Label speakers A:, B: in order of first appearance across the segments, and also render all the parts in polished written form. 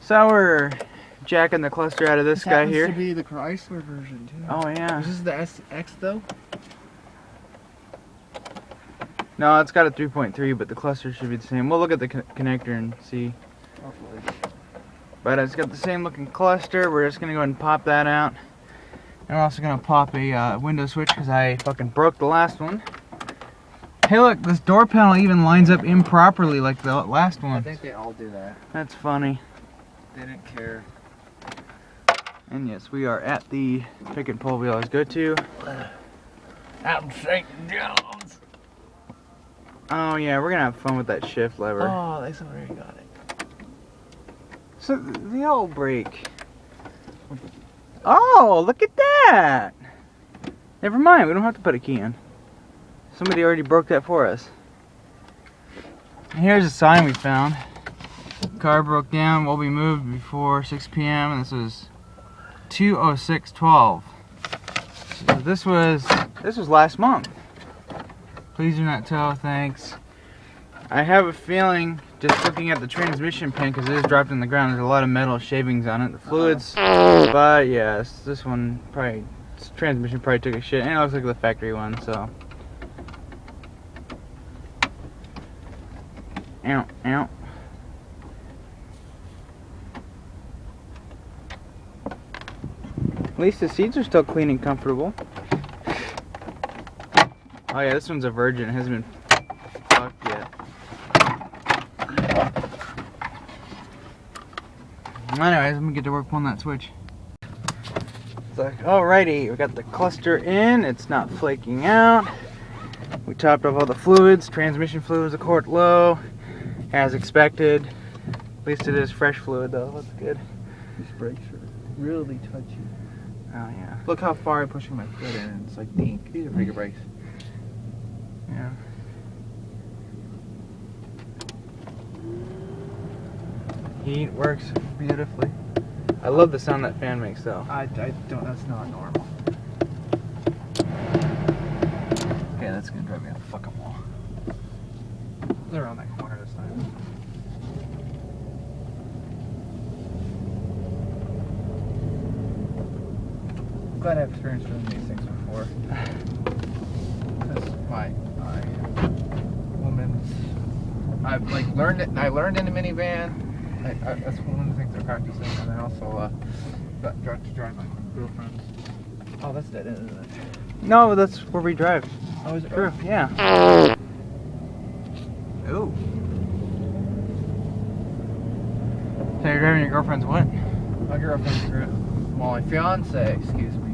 A: So we're jacking the cluster out of this guy here.
B: This happens to be the Chrysler version too.
A: Oh yeah.
B: Is this the SX though?
A: No, it's got a 3.3, but the cluster should be the same. We'll look at the connector and see.
B: Hopefully.
A: But it's got the same looking cluster. We're just gonna go ahead and pop that out. And we're also gonna pop a window switch because I fucking broke the last one. Hey look, this door panel even lines up improperly like the last one.
B: I think they all do that.
A: That's funny.
B: They didn't care.
A: And yes, we are at the pick and pull we always go to.
B: Out in St. John's.
A: Oh yeah, we're gonna have fun with that shift lever.
B: Oh, they already got it.
A: So the old brake. Oh, look at that! Never mind, we don't have to put a key in. Somebody already broke that for us. And here's a sign we found. Car broke down, will be moved before 6 p.m. and this was 2/06/12. So this was last month. Please do not tow, thanks. I have a feeling, just looking at the transmission pan, because it is dropped in the ground, there's a lot of metal shavings on it, the fluids. But yes, this one probably, this transmission probably took a shit, and it looks like the factory one, so. Ow, ow. At least the seats are still clean and comfortable. Oh yeah, this one's a virgin, it hasn't been fucked yet. Anyways, let me get to work pulling that switch. It's like, alrighty, we got the cluster in, it's not flaking out. We topped off all the fluids, transmission fluid was a quart low, as expected. At least it is fresh fluid though, that's good.
B: These brakes are really touchy.
A: Oh yeah.
B: Look how far I'm pushing my foot in. It's like dink. These are bigger brakes.
A: Yeah. Heat works beautifully. I love the sound that fan makes though.
B: I don't, that's not normal. Okay, that's gonna drive me up the fucking wall. They're around that corner this time. I'm glad I've experienced doing these things before. Because my woman's, I've like learned it. I learned in a minivan. That's one of the things I practiced in, and I also got to drive my girlfriend's. Oh, that's dead end, isn't it?
A: No, that's where we drive.
B: Oh, is it?
A: True, yeah. Ooh. So you're driving your girlfriend's what?
B: My girlfriend's well, my fiance, excuse me.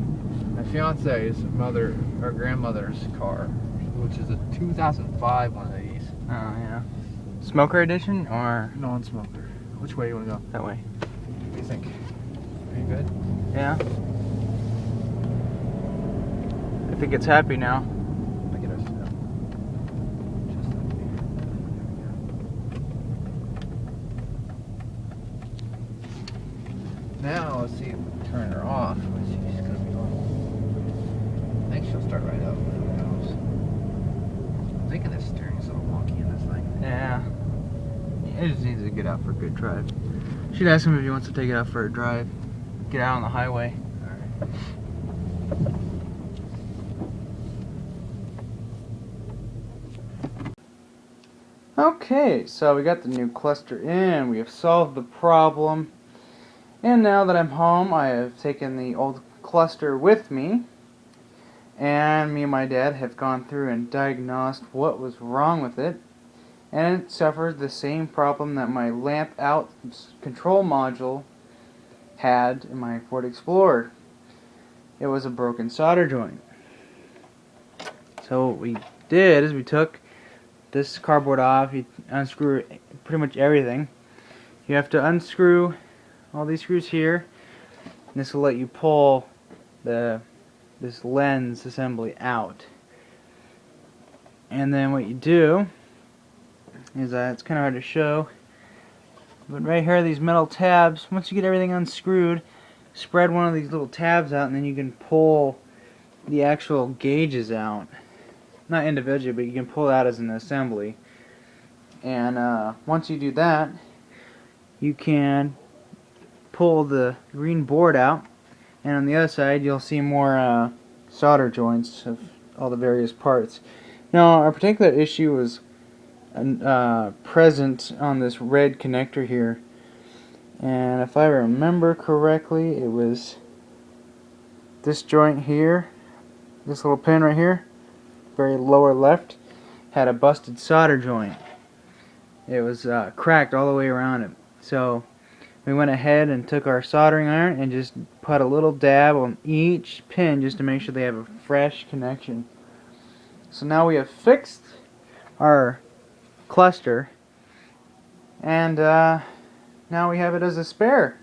B: My fiance's mother or grandmother's car, which is a 2005 one of these.
A: Oh yeah. Smoker edition or
B: Non-smoker. Which way do you want to go?
A: that way?
B: What do you think? Are you good?
A: Yeah. I think it's happy now.
B: Look at us. Just like now, let's see if we can turn her off. Let's see if she's going to be on. I think she'll start right up. Who knows? I'm thinking this steering's a little wonky in this thing.
A: Yeah. It just needs to get out for a good drive. Should ask him if he wants to take it out for a drive. Get out on the highway.
B: Alright.
A: Okay, so we got the new cluster in. We have solved the problem. And now that I'm home, I have taken the old cluster with me. And me and my dad have gone through and diagnosed what was wrong with it. And it suffered the same problem that my lamp out control module had in my Ford Explorer. It was a broken solder joint. So what we did is we took this cardboard off, you unscrew pretty much everything. You have to unscrew all these screws here, and this will let you pull this lens assembly out. And then what you do is it's kind of hard to show, but right here are these metal tabs. Once you get everything unscrewed, spread one of these little tabs out and then you can pull the actual gauges out. Not individually, but you can pull that as an assembly. And once you do that, you can pull the green board out, and on the other side you'll see more solder joints of all the various parts. Now, our particular issue was present on this red connector here, and if I remember correctly, it was this joint here, this little pin right here, very lower left, had a busted solder joint. It was cracked all the way around it. So we went ahead and took our soldering iron and just put a little dab on each pin just to make sure they have a fresh connection. So now we have fixed our cluster, and now we have it as a spare.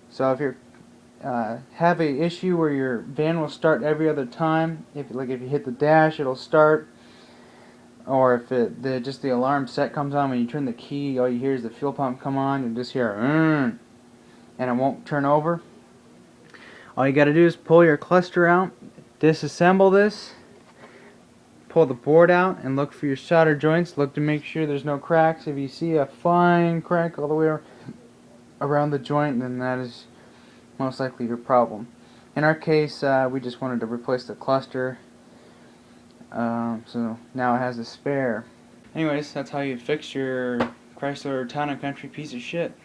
A: So if you have a issue where your van will start every other time, if you hit the dash, it'll start, or if just the alarm set comes on when you turn the key, all you hear is the fuel pump come on, you'll just hear and it won't turn over. All you got to do is pull your cluster out, disassemble this, pull the board out, and look for your solder joints. Look to make sure there's no cracks. If you see a fine crack all the way around the joint, then that is most likely your problem. In our case, we just wanted to replace the cluster, so now it has a spare. Anyways, that's how you fix your Chrysler Town & Country piece of shit.